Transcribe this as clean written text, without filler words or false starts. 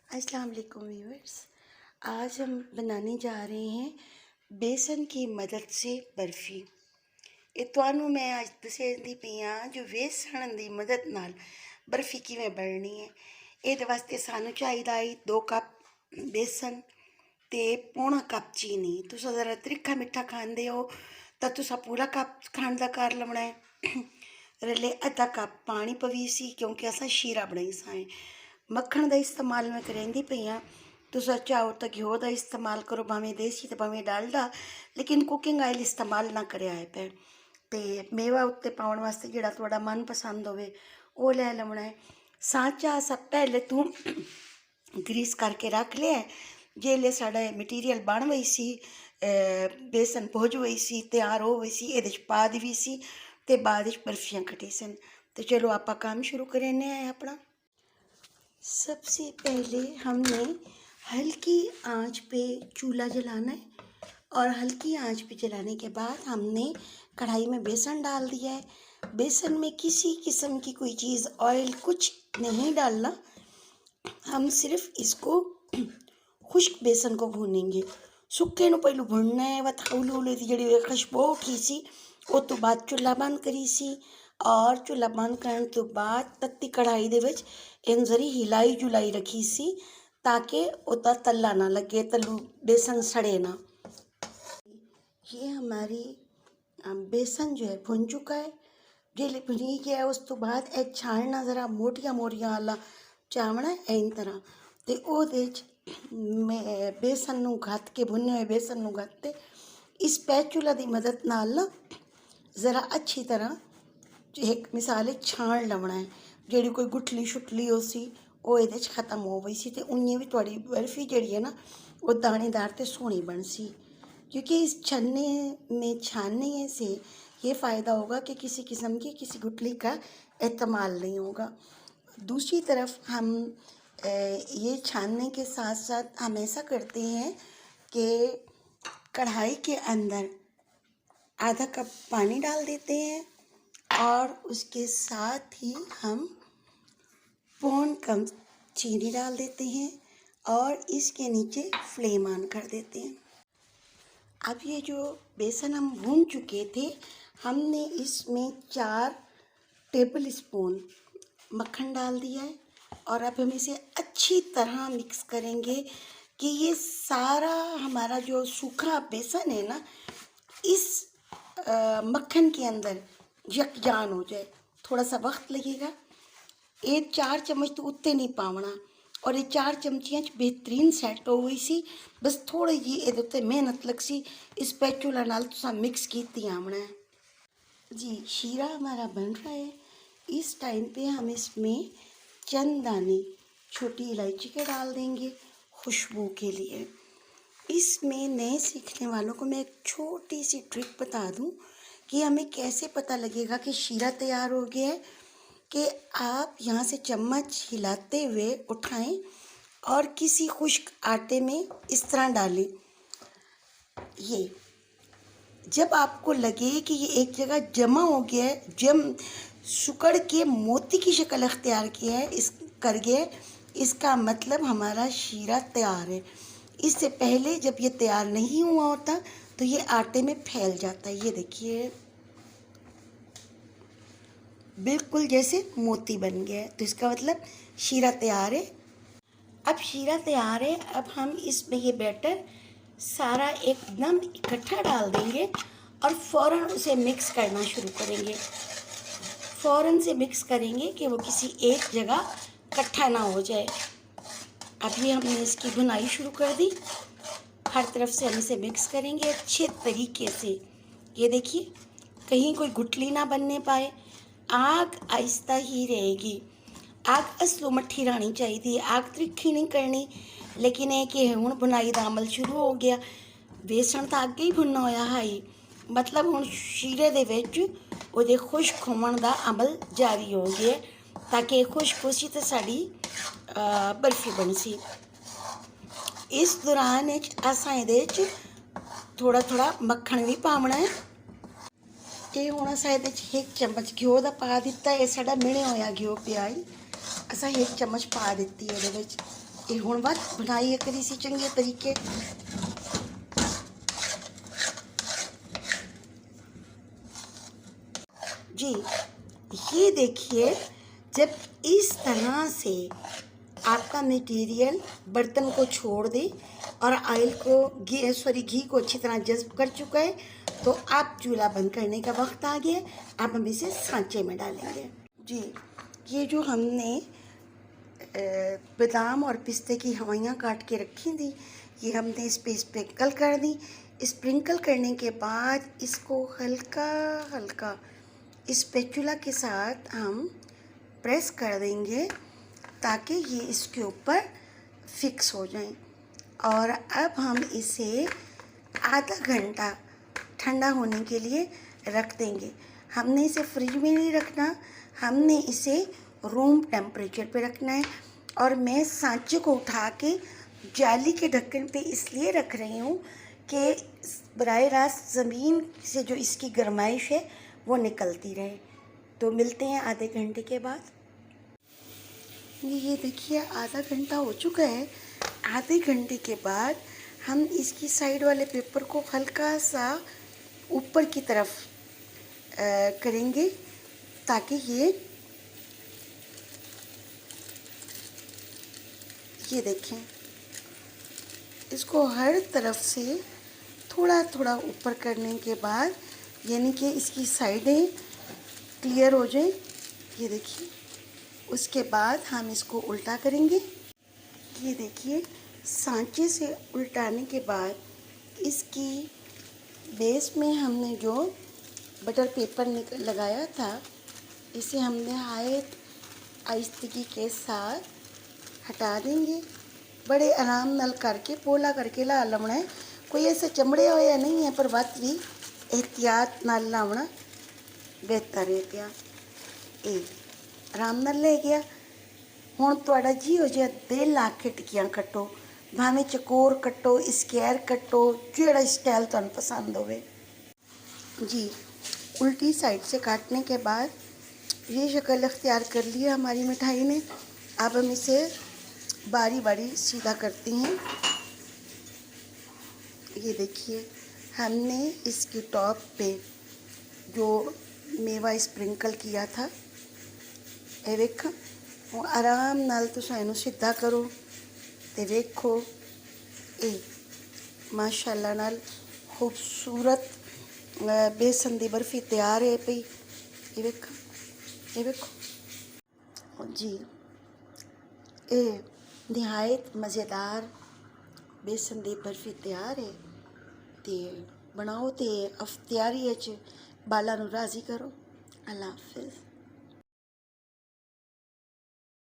अस्सलाम वालेकुम व्यूअर्स। आज हम बनाने जा रहे हैं बेसन की मदद से बर्फ़ी। ਇਹ ਤੁਹਾਨੂੰ मैं ਅੱਜ ਦੱਸਦੀ ਪਈ ਹਾਂ ਜੋ बेसन ਦੀ ਮਦਦ ਨਾਲ ਬਰਫ਼ੀ ਕਿਵੇਂ ਬਣਨੀ ਹੈ। ਇਹਦੇ ਵਾਸਤੇ ਸਾਨੂੰ ਚਾਹੀਦਾ ਹੈ 2 ਕੱਪ बेसन ਤੇ ਪੌਣਾ ਕੱਪ ਚੀਨੀ। ਤੁਸੀਂ ਜ਼ਰਾ ਤਿੱਖਾ ਮਿੱਠਾ ਖਾਂਦੇ ਹੋ ਤਾਂ ਤੁਸੀਂ ਪੂਰਾ ਕੱਪ ਖੰਡ ਦਾ ਕਰ ਲਵਣਾ ਹੈ। रले अद्धा कप पानी पवी सी क्योंकि असा शीरा बनाई साए। मक्खन का इस्तेमाल मैं करेंदी पई हाँ। तुस चाहो तो घ्यो का इस्तेमाल करो, भावें देसी तो भावें डालडा, लेकिन कुकिंग ऑयल इस्तेमाल ना करे आए पे। तो मेवा उत्ते पाउण वास्ते जिहड़ा तुहाडा मन पसंद होवे वो लै लवणा है। सांचा सब पहले तू ग्रीस करके रख लिया। जेल्ले साडा मटीरियल बन गई सी, बेसन भुज गई सी, तैयार हो गई सी, इहदे च पा दी सी ते बाद बर्फियाँ कटी सन। तो चलो आप काम शुरू करें अपना। सबसे पहले हमने हल्की आंच पे चूल्हा जलाना है और हल्की आंच पे जलाने के बाद हमने कढ़ाई में बेसन डाल दिया है। बेसन में किसी किस्म की कोई चीज़, ऑयल कुछ नहीं डालना। हम सिर्फ इसको खुश्क बेसन को भूनेंगे। सुक्के नूं पहलू भुनना है। वह हौली हौली जी खुशबू उठी सी, उस तो बाद चुल्हा बंद करी सी और चुल्हा बंद करने तो बाद तत्ती कढ़ाई दे विच इन जरी हिलाई जुलाई रखी सी ताकि उता तला ना लगे, तलू बेसन सड़े ना। ये हमारी बेसन जो है भुन चुका है। जेले भुनी गया उस तो बाद ए छानना जरा मोटिया मोटिया वाला चावना है इन तरह। तो ਉਹਦੇ 'ਚ मैं बेसन नूं गत्त के भुने हुए बेसन नूं गत्ते इस स्पैचुला की मदद नाल ना ज़रा अच्छी तरह एक मिसाल छान लवना है। जी कोई गुठली शुठली हो सी वो ये खत्म हो गई सी। तो उन्नी भी थोड़ी बर्फ़ी जी है ना वो दानेदार तो सोहनी बन सी। क्योंकि इस छानने से ये फ़ायदा होगा कि किसी किस्म की किसी गुठली का इस्तेमाल नहीं होगा। दूसरी तरफ हम ये छानने के साथ साथ हम ऐसा करते हैं कि कढ़ाई के अंदर आधा कप पानी डाल देते हैं और उसके साथ ही हम पौन कप चीनी डाल देते हैं और इसके नीचे फ्लेम ऑन कर देते हैं। अब ये जो बेसन हम भून चुके थे, हमने इसमें 4 टेबल स्पून मक्खन डाल दिया है और अब हम इसे अच्छी तरह मिक्स करेंगे कि ये सारा हमारा जो सूखा बेसन है ना इस मक्खन के अंदर यकजान हो जाए। थोड़ा सा वक्त लगेगा। ये 4 चम्मच तो उत्ते नहीं पावना और ये 4 चमचियाँ बेहतरीन सैट हो गई सी। बस थोड़ी जी ये उत्ते मेहनत लग सी। स्पैचुला नाल तुसां मिक्स कीती आमना है जी। शीरा हमारा बन रहा है। इस टाइम पे हम इसमें चंद दाने छोटी इलायची के डाल देंगे खुशबू के लिए। इसमें नए सीखने वालों को मैं एक छोटी सी ट्रिक बता दूं कि हमें कैसे पता लगेगा कि शीरा तैयार हो गया है। कि आप यहाँ से चम्मच हिलाते हुए उठाएं और किसी खुश्क आटे में इस तरह डालें। ये जब आपको लगे कि ये एक जगह जमा हो गया है, सुकड़ के मोती की शक्ल अख्तियार किया है, इस कर गया है, इसका मतलब हमारा शीरा तैयार है। इससे पहले जब ये तैयार नहीं हुआ होता तो ये आटे में फैल जाता है। ये देखिए बिल्कुल जैसे मोती बन गया है, तो इसका मतलब शीरा तैयार है। अब शीरा तैयार है। अब हम इसमें ये बैटर सारा एकदम इकट्ठा डाल देंगे और फ़ौरन उसे मिक्स करना शुरू करेंगे। फ़ौरन से मिक्स करेंगे कि वो किसी एक जगह इकट्ठा ना हो जाए। अभी हमने इसकी भुनाई शुरू कर दी। हर तरफ से हम इसे मिक्स करेंगे अच्छे तरीके से। ये देखिए कहीं कोई गुठली ना बनने पाए। आग आहिस्ता ही रहेगी। आग असलों मट्ठी रहनी चाहिए, आग त्रिखी नहीं करनी। लेकिन है कि हुण बुनाई का अमल शुरू हो गया। बेसन तो अगे ही भुनना होया है, मतलब हुण शीरे दे विच उहदे खुश्क होण दा अमल जारी हो गया ताकि खुश्क हो सी ते साडी बर्फ़ी बन सी। इस दौरान असां इहदे च थोड़ा थोड़ा मक्खन भी पावना है। ये हुण असां इहदे च 1 चम्मच घ्यो दा पा दिता। ये साडा मिणिया होया घ्यो पिया है, असां 1 चम्मच पा दित्ती इहदे विच। ये हुण बात बनाई एक सी चंगे तरीके। जी ये देखिए, जब इस तरह से आपका मटेरियल बर्तन को छोड़ दे और ऑयल को घी को अच्छी तरह जज्ब कर चुका है, तो आप चूल्हा बंद करने का वक्त आ गया। अब हम इसे सांचे में डालेंगे। जी ये जो हमने बादाम और पिस्ते की हवाइयाँ काट के रखी थी, ये हमने इस पे स्प्रिंकल कर दी। स्प्रिंकल करने के बाद इसको हल्का हल्का स्पैचुला के साथ हम प्रेस कर देंगे ताकि ये इसके ऊपर फिक्स हो जाए। और अब हम इसे आधा घंटा ठंडा होने के लिए रख देंगे। हमने इसे फ्रिज में नहीं रखना, हमने इसे रूम टेम्परेचर पे रखना है। और मैं सांचे को उठा के जाली के ढक्कन पे इसलिए रख रही हूँ कि बराह रास्त ज़मीन से जो इसकी गर्माइश है वो निकलती रहे। तो मिलते हैं आधे घंटे के बाद। ये देखिए आधा घंटा हो चुका है। आधे घंटे के बाद हम इसकी साइड वाले पेपर को हल्का सा ऊपर की तरफ करेंगे ताकि ये देखें, इसको हर तरफ से थोड़ा थोड़ा ऊपर करने के बाद यानी कि इसकी साइडें क्लियर हो जाए। ये देखिए, उसके बाद हम इसको उल्टा करेंगे। ये देखिए, सांचे से उल्टाने के बाद इसकी बेस में हमने जो बटर पेपर लगाया था, इसे हमने आहिस्तगी के साथ हटा देंगे। बड़े आराम नाल करके पोला करके ला लाना है। कोई ऐसे चमड़े होया नहीं है, पर बात भी एहतियात नाल लाना बेहतर है। क्या ये आराम नाल ले गया। हुण तुहाडा जी हो जाए दिल ला के टिक्कियां कट्टो, भावें चकोर कट्टो, स्क्वायर कट्टो, जेड़ा स्टाइल तुहानूं पसंद होवे। जी उल्टी साइड से काटने के बाद ये शक्ल अख्तियार कर लिया हमारी मिठाई ने। अब हम इसे बारी बारी सीधा करते हैं। ये देखिए, हमने इसकी टॉप पे जो मेवा स्प्रिंकल किया था, ये वेखो वो आराम नाल तुसां इहनूं सीधा करो ते वेखो ये माशाअल्लाह नाल खूबसूरत बेसन दी बर्फी तैयार है पई। ये वेखो जी, ये नहायत मज़ेदार बेसन दी बर्फी तैयार है। ते बनाओ ते अफ्तियारी बाला नूं राज़ी करो। अल्लाह हाफिज़।